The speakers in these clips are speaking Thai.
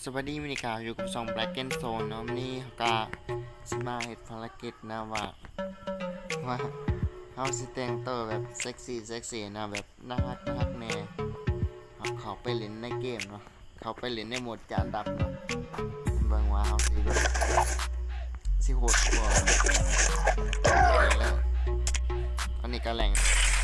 สวัสดีมินิกาอยู่กับช่อง Black and Zone เนาะนี่ก็สิมาเฮ็ดภารกิจนะว่าเฮาสิแต่งตัวแบบเซ็กซี่นะแบบน่ารักแน่เขาไปเล่นในเกมเนาะเขาไปเล่นในโหมดจานดับเนาะเบิ่งว่าเฮาสิแบบสิโหดบ่แล้วอันนี้ก็แหล่ง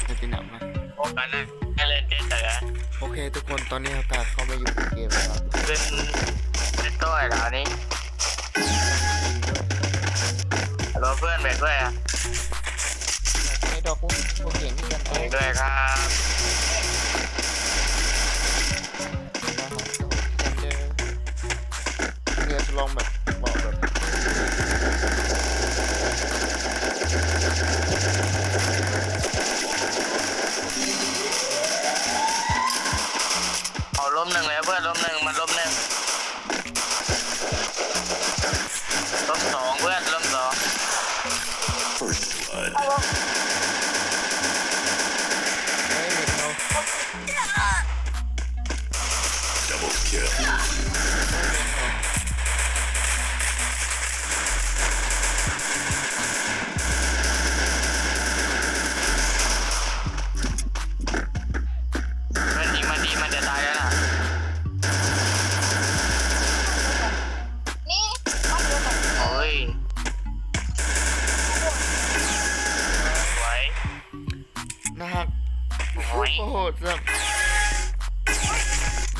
จะเป็นหนังนะโอ้กันนะให้เล่นเกมแต่ละโอเคทุกคนตอนนี้เราเข้ามาอยู่ในเกมแล้วครับเป็นตัวอะไรนี่รอเพื่อนไปด้วยอ่ะให้ดอกพวกเก่งที่กันไปด้วยครับเนี่ยจะลองแบบบอกแบบเอาล้มหนึ่งแล้วเพื่อนล้มหนึ่งมันล้มหนึ่งล้มสองเพื่อนล้มสองมันจะตายแล้วนะโอ้ยสวยนะฮะโอ้โหจับ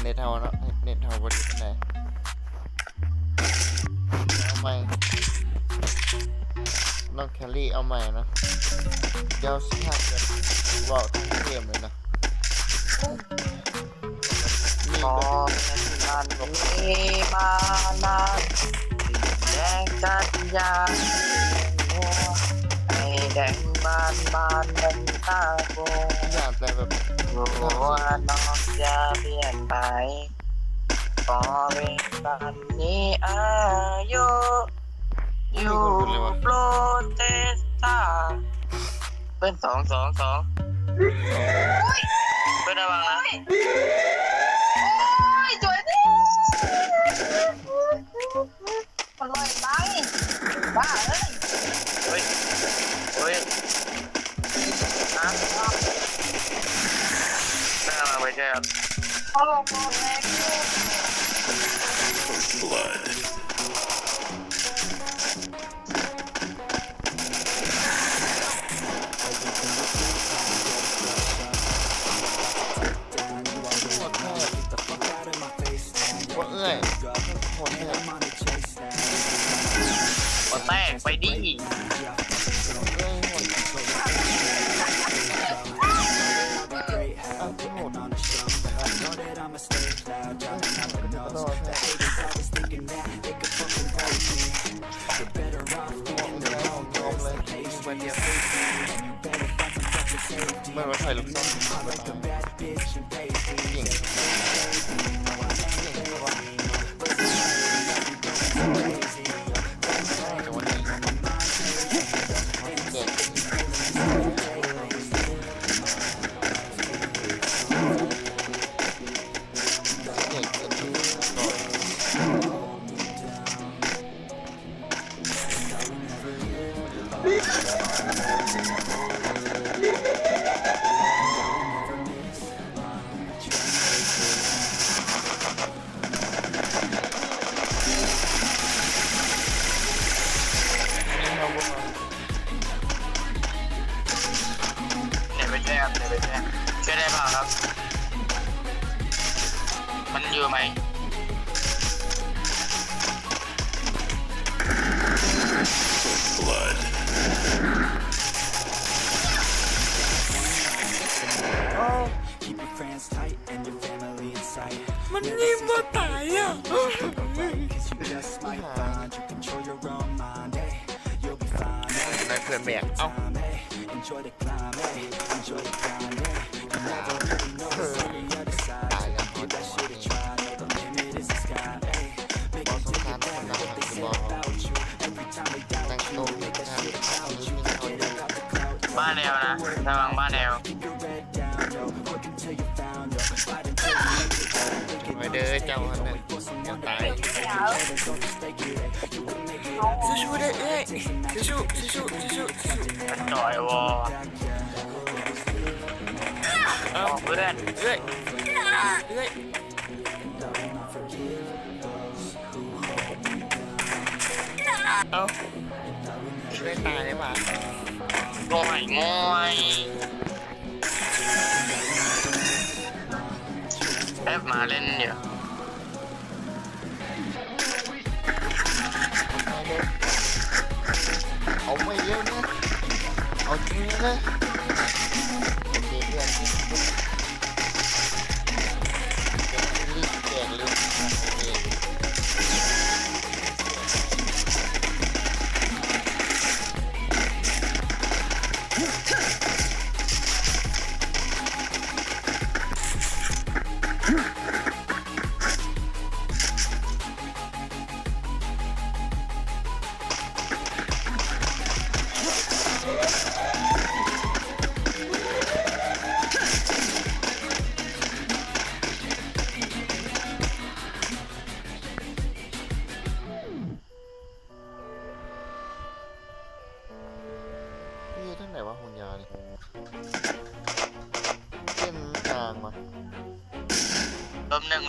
เน็ตเท่าเนาะเน็ตเท่าพอดีกันเลยเอาใหม่น้องแคลรี่เอาใหม่นะเดี๋ยวสิฮะจะบอกทั้งเกมเลยนะพอเป็นบ้านผมนี้มานานแดงจัดยาหัวให้แดงบานเป็นตาโกอยากแต่แบบรู้ว่าน้องจะเปลี่ยนไปพอเป็นบ้านนี้อายุอยู่โปรเตสตาเป็นสองเป็นระวังนะช่วยดิมันลอยไปบ้าเลยเฮ้ยนะน่ามาไปเจอโอ้โหแรงโหดแท้ปแตกไปดิไม่ว่าใครลูกน้องยิงช่วยได้เปล่าครับมันอยู่ไหมมันยิงมาตายอ่ะนายเพื่อนแบกเอ้าตายแล้วพอแต่งตัวบ้านแนวนะระวังบ้านแนวไว้เด้อเจ้าอันนั้น ดี๋ยวตาย อย่า สู้ๆได้เอ้ยสู้ๆ มันจ่อยวอ เอา เพื่อน เอ้ยเอาไม่ตายได้ป่ะ ง่อยแอบมาเล่นอยู่ เอาไม่เยอะนะเอาจริงนะโอเคเพื่อนรีบแจกเลยโอเคนี่อยู่ที่ไหนวะหุ่นยาเนี่ยเส้นกลางมา ลมหนึ่ง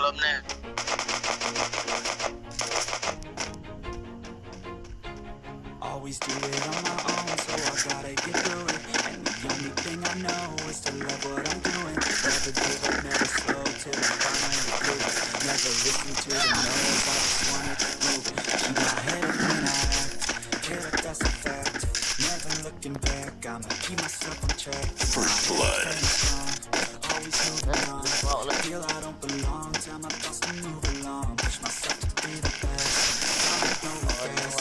Always do it on my own, so I gotta get through it. And the only thing I know is to love what I'm doing. Never give up, never slow till I finally prove it. Never listen to the no's, I just wanna move. Keep my head up when I act, care that that's a fact. Never looking back, I'ma keep myself on track. First blood. Always moving on, feel I don't belong. Tell my thoughts to move along, push myself to be the best. No regrets.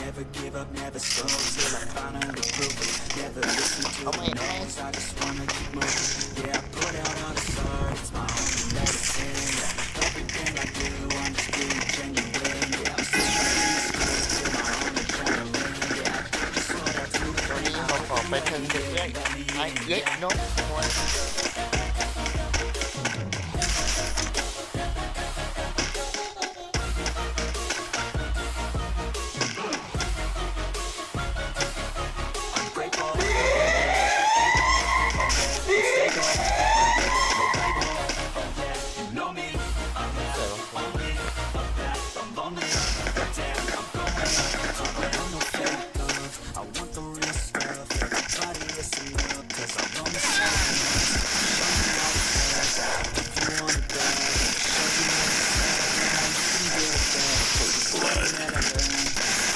Never give up, never slow till I finally prove it. Never listen to the noise, I just wanna keep moving. Yeah, I put out all the stars, it's my only medicine. Yeah, everything I do, I'm just being genuine. Yeah, I'm still till my own adrenaline. Yeah, I just what I do. ตอนนี้เราขอไปถึงเรื่อยๆไอ้เอ้ยน้องมวย Ungrateful. You know me, I'm เจ๋อ lonely, I'm lonely, but damn, I'm going. I'm no fake love, I want the real stuff. Everybody listen up, 'cause I'm on the side. Show me how it feels. If you want it bad, show you what it's like. You can get it back. Blood that I learned.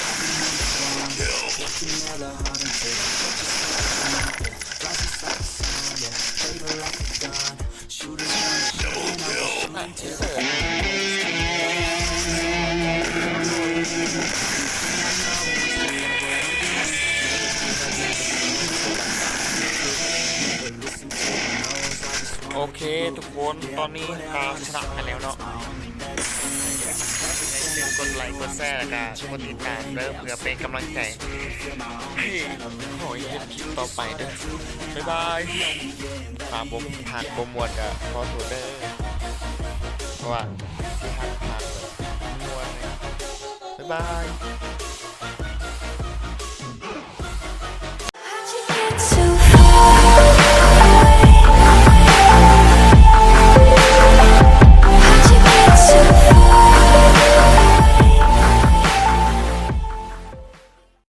I've been on the ground, working hella hard until I get this stuff. Rises like the sun, yeah, fatal like a gun. Shooters on the show, and I was shooting till โอเคทุกคนตอนนี้ตามชนะกันแล้วเนาะกดไลค์กดแชร์แล้วก็กดติดตามเด้อเพื่อเป็นกำลังใจให้ขอเห็นคลิปต่อไปเด้อบ๊ายบายตามผมหักบมวนกับพอถูเด้อเพราะว่าที่หักแบบมวนเลยบ๊ายบาย